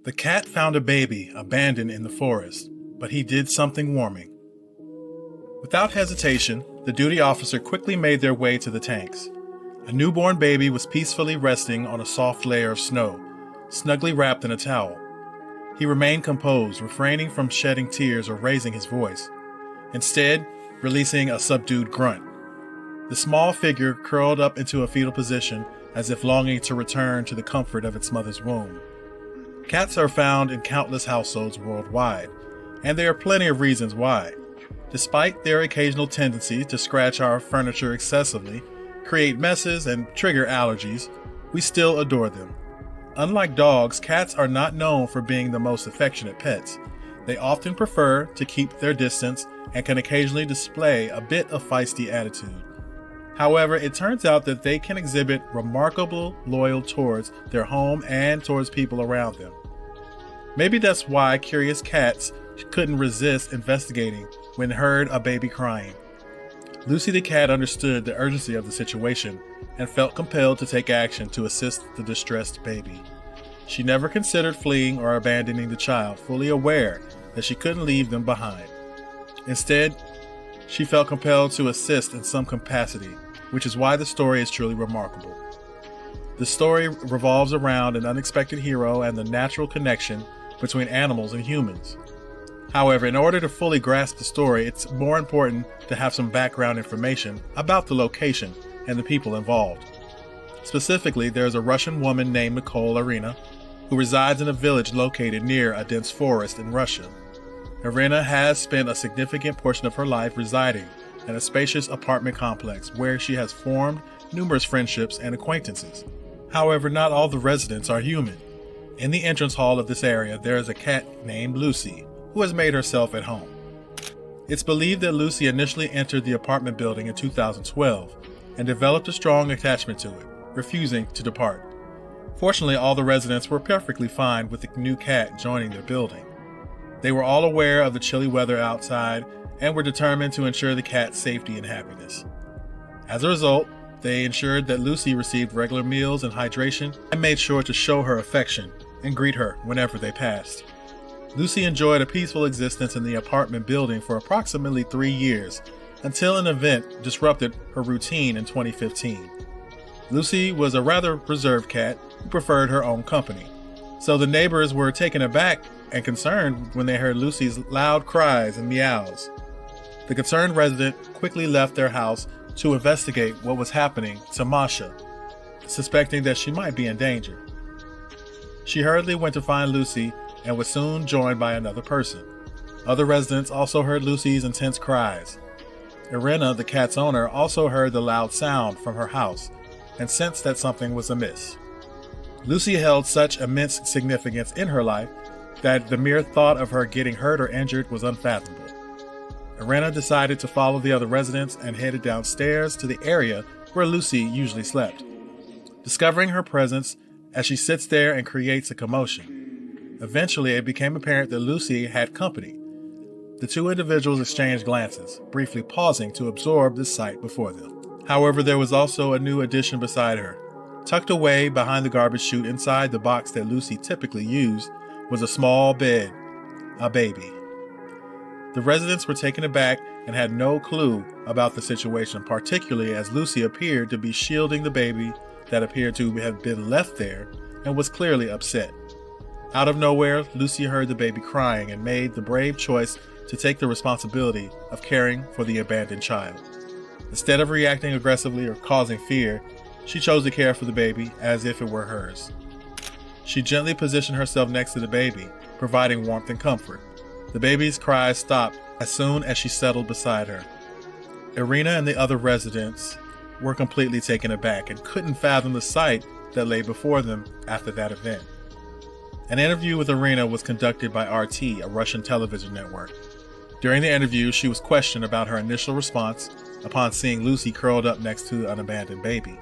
The cat found a baby abandoned in the forest, but he did something warming. Without hesitation, the duty officer quickly made their way to the tanks. A newborn baby was peacefully resting on a soft layer of snow, snugly wrapped in a towel. He remained composed, refraining from shedding tears or raising his voice, instead releasing a subdued grunt. The small figure curled up into a fetal position as if longing to return to the comfort of its mother's womb. Cats are found in countless households worldwide, and there are plenty of reasons why. Despite their occasional tendency to scratch our furniture excessively, create messes, and trigger allergies, we still adore them. Unlike dogs, cats are not known for being the most affectionate pets. They often prefer to keep their distance and can occasionally display a bit of feisty attitude. However, it turns out that they can exhibit remarkable loyalty towards their home and towards people around them. Maybe that's why curious cats couldn't resist investigating when heard a baby crying. Lucy the cat understood the urgency of the situation and felt compelled to take action to assist the distressed baby. She never considered fleeing or abandoning the child, fully aware that she couldn't leave them behind. Instead, she felt compelled to assist in some capacity, which is why the story is truly remarkable. The story revolves around an unexpected hero and the natural connection between animals and humans. However, in order to fully grasp the story, it's more important to have some background information about the location and the people involved. Specifically, there is a Russian woman named Nicole Irina who resides in a village located near a dense forest in Russia. Irina has spent a significant portion of her life residing in a spacious apartment complex where she has formed numerous friendships and acquaintances. However, not all the residents are human. In the entrance hall of this area, there is a cat named Lucy, who has made herself at home. It's believed that Lucy initially entered the apartment building in 2012 and developed a strong attachment to it, refusing to depart. Fortunately, all the residents were perfectly fine with the new cat joining their building. They were all aware of the chilly weather outside and were determined to ensure the cat's safety and happiness. As a result, they ensured that Lucy received regular meals and hydration and made sure to show her affection and greet her whenever they passed. Lucy enjoyed a peaceful existence in the apartment building for approximately 3 years until an event disrupted her routine in 2015. Lucy was a rather reserved cat who preferred her own company, so the neighbors were taken aback and concerned when they heard Lucy's loud cries and meows. The concerned resident quickly left their house to investigate what was happening to Masha, suspecting that she might be in danger. She hurriedly went to find Lucy and was soon joined by another person. Other residents also heard Lucy's intense cries. Irina, the cat's owner, also heard the loud sound from her house and sensed that something was amiss. Lucy held such immense significance in her life that the mere thought of her getting hurt or injured was unfathomable. Irina decided to follow the other residents and headed downstairs to the area where Lucy usually slept, discovering her presence as she sits there and creates a commotion. Eventually, it became apparent that Lucy had company. The two individuals exchanged glances, briefly pausing to absorb the sight before them. However, there was also a new addition beside her. Tucked away behind the garbage chute inside the box that Lucy typically used was a small bed, a baby. The residents were taken aback and had no clue about the situation, particularly as Lucy appeared to be shielding the baby that appeared to have been left there and was clearly upset. Out of nowhere, Lucy heard the baby crying and made the brave choice to take the responsibility of caring for the abandoned child. Instead of reacting aggressively or causing fear, she chose to care for the baby as if it were hers. She gently positioned herself next to the baby, providing warmth and comfort. The baby's cries stopped as soon as she settled beside her. Irina and the other residents were completely taken aback and couldn't fathom the sight that lay before them after that event. An interview with Irina was conducted by RT, a Russian television network. During the interview, she was questioned about her initial response upon seeing Lucy curled up next to an abandoned baby.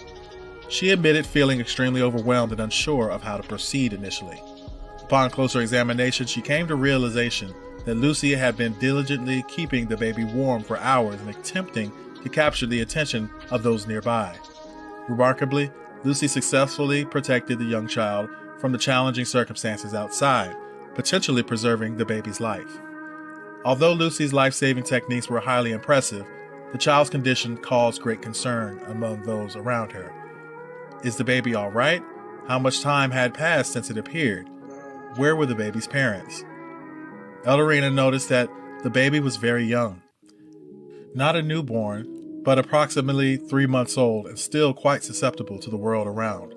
She admitted feeling extremely overwhelmed and unsure of how to proceed initially. Upon closer examination, she came to realization that Lucy had been diligently keeping the baby warm for hours and attempting to capture the attention of those nearby. Remarkably, Lucy successfully protected the young child from the challenging circumstances outside, potentially preserving the baby's life. Although Lucy's life-saving techniques were highly impressive, the child's condition caused great concern among those around her. Is the baby all right? How much time had passed since it appeared? Where were the baby's parents? Elderina noticed that the baby was very young. Not a newborn, but approximately 3 months old and still quite susceptible to the world around.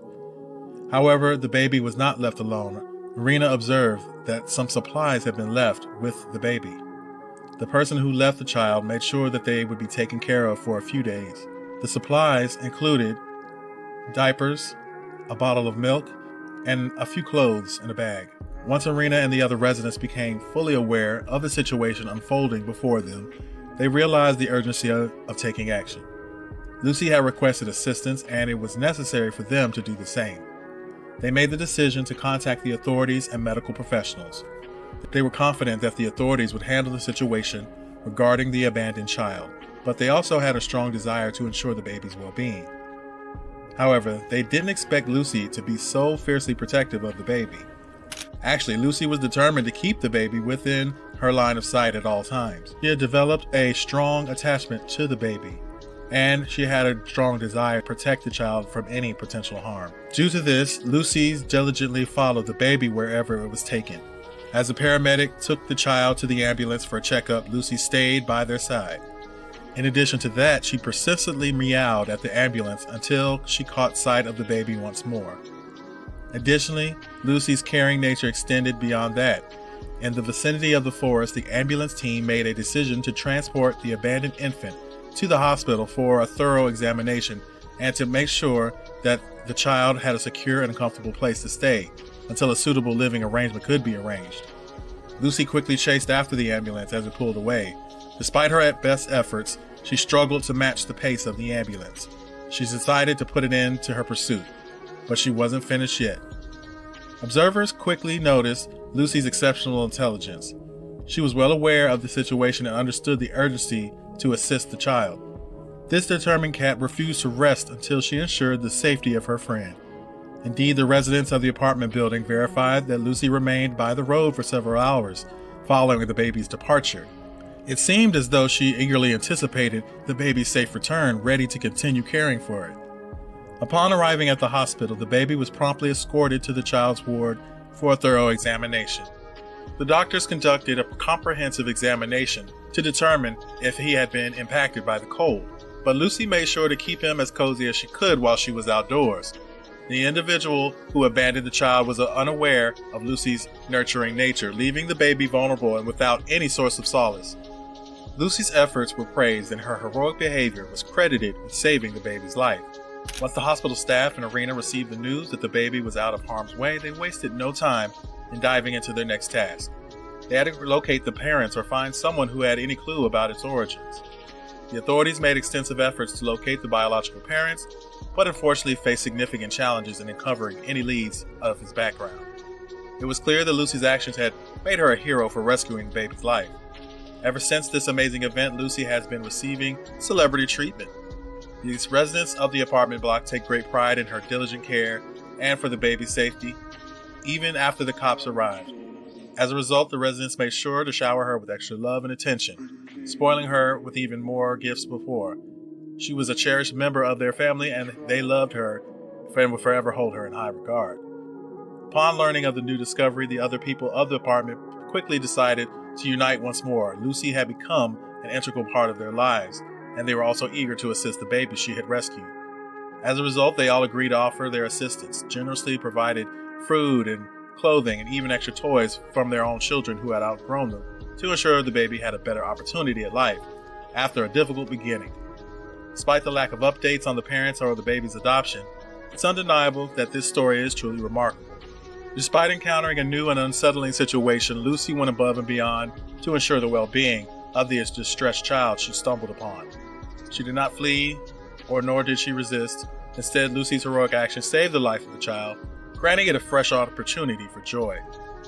However, the baby was not left alone. Irina observed that some supplies had been left with the baby. The person who left the child made sure that they would be taken care of for a few days. The supplies included diapers, a bottle of milk, and a few clothes in a bag. Once Irina and the other residents became fully aware of the situation unfolding before them, they realized the urgency of taking action. Lucy had requested assistance, and it was necessary for them to do the same. They made the decision to contact the authorities and medical professionals. They were confident that the authorities would handle the situation regarding the abandoned child, but they also had a strong desire to ensure the baby's well-being. However, they didn't expect Lucy to be so fiercely protective of the baby. Actually, Lucy was determined to keep the baby within her line of sight at all times. She had developed a strong attachment to the baby, and she had a strong desire to protect the child from any potential harm. Due to this, Lucy diligently followed the baby wherever it was taken. As the paramedic took the child to the ambulance for a checkup, Lucy stayed by their side. In addition to that, she persistently meowed at the ambulance until she caught sight of the baby once more. Additionally, Lucy's caring nature extended beyond that. In the vicinity of the forest, the ambulance team made a decision to transport the abandoned infant to the hospital for a thorough examination and to make sure that the child had a secure and comfortable place to stay until a suitable living arrangement could be arranged. Lucy quickly chased after the ambulance as it pulled away. Despite her best efforts, she struggled to match the pace of the ambulance. She decided to put an end to her pursuit, but she wasn't finished yet. Observers quickly noticed Lucy's exceptional intelligence. She was well aware of the situation and understood the urgency to assist the child. This determined cat refused to rest until she ensured the safety of her friend. Indeed, the residents of the apartment building verified that Lucy remained by the road for several hours following the baby's departure. It seemed as though she eagerly anticipated the baby's safe return, ready to continue caring for it. Upon arriving at the hospital, the baby was promptly escorted to the child's ward for a thorough examination. The doctors conducted a comprehensive examination to determine if he had been impacted by the cold, but Lucy made sure to keep him as cozy as she could while she was outdoors. The individual who abandoned the child was unaware of Lucy's nurturing nature, leaving the baby vulnerable and without any source of solace. Lucy's efforts were praised, and her heroic behavior was credited with saving the baby's life. Once the hospital staff and Irina received the news that the baby was out of harm's way, they wasted no time in diving into their next task. They had to locate the parents or find someone who had any clue about its origins. The authorities made extensive efforts to locate the biological parents, but unfortunately faced significant challenges in uncovering any leads of his background. It was clear that Lucy's actions had made her a hero for rescuing the baby's life. Ever since this amazing event, Lucy has been receiving celebrity treatment. These residents of the apartment block take great pride in her diligent care and for the baby's safety, even after the cops arrived. As a result, the residents made sure to shower her with extra love and attention, spoiling her with even more gifts before. She was a cherished member of their family, and they loved her and would forever hold her in high regard. Upon learning of the new discovery, the other people of the apartment quickly decided to unite once more. Lucy had become an integral part of their lives, and they were also eager to assist the baby she had rescued. As a result, they all agreed to offer their assistance, generously provided food and clothing and even extra toys from their own children who had outgrown them to ensure the baby had a better opportunity at life after a difficult beginning. Despite the lack of updates on the parents or the baby's adoption, it's undeniable that this story is truly remarkable. Despite encountering a new and unsettling situation, Lucy went above and beyond to ensure the well-being of the distressed child she stumbled upon. She did not flee, nor did she resist. Instead, Lucy's heroic action saved the life of the child, granting it a fresh opportunity for joy.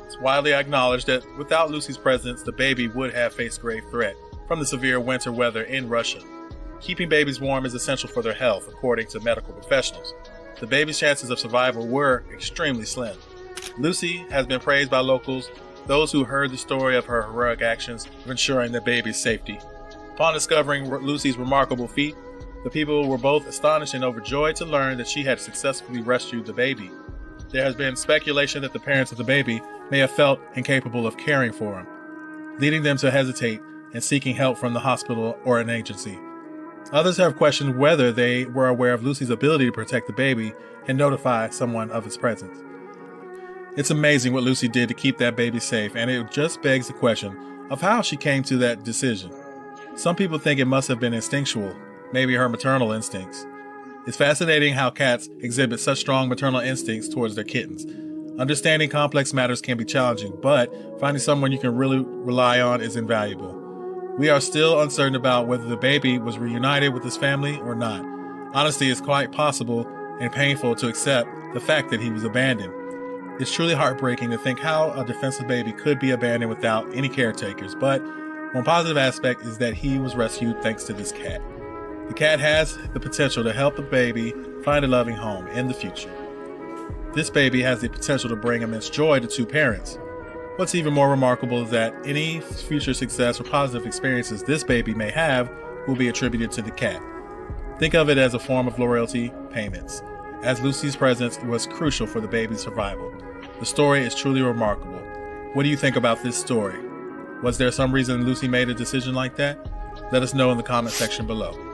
It's widely acknowledged that without Lucy's presence, the baby would have faced grave threat from the severe winter weather in Russia. Keeping babies warm is essential for their health, according to medical professionals. The baby's chances of survival were extremely slim. Lucy has been praised by locals, those who heard the story of her heroic actions of ensuring the baby's safety. Upon discovering Lucy's remarkable feat, the people were both astonished and overjoyed to learn that she had successfully rescued the baby. There has been speculation that the parents of the baby may have felt incapable of caring for him, leading them to hesitate and seeking help from the hospital or an agency. Others have questioned whether they were aware of Lucy's ability to protect the baby and notify someone of its presence. It's amazing what Lucy did to keep that baby safe, and it just begs the question of how she came to that decision. Some people think it must have been instinctual, maybe her maternal instincts. It's fascinating how cats exhibit such strong maternal instincts towards their kittens. Understanding complex matters can be challenging, but finding someone you can really rely on is invaluable. We are still uncertain about whether the baby was reunited with his family or not. Honestly, it's quite possible and painful to accept the fact that he was abandoned. It's truly heartbreaking to think how a defenseless baby could be abandoned without any caretakers, but one positive aspect is that he was rescued thanks to this cat. The cat has the potential to help the baby find a loving home in the future. This baby has the potential to bring immense joy to two parents. What's even more remarkable is that any future success or positive experiences this baby may have will be attributed to the cat. Think of it as a form of loyalty payments, as Lucy's presence was crucial for the baby's survival. The story is truly remarkable. What do you think about this story? Was there some reason Lucy made a decision like that? Let us know in the comment section below.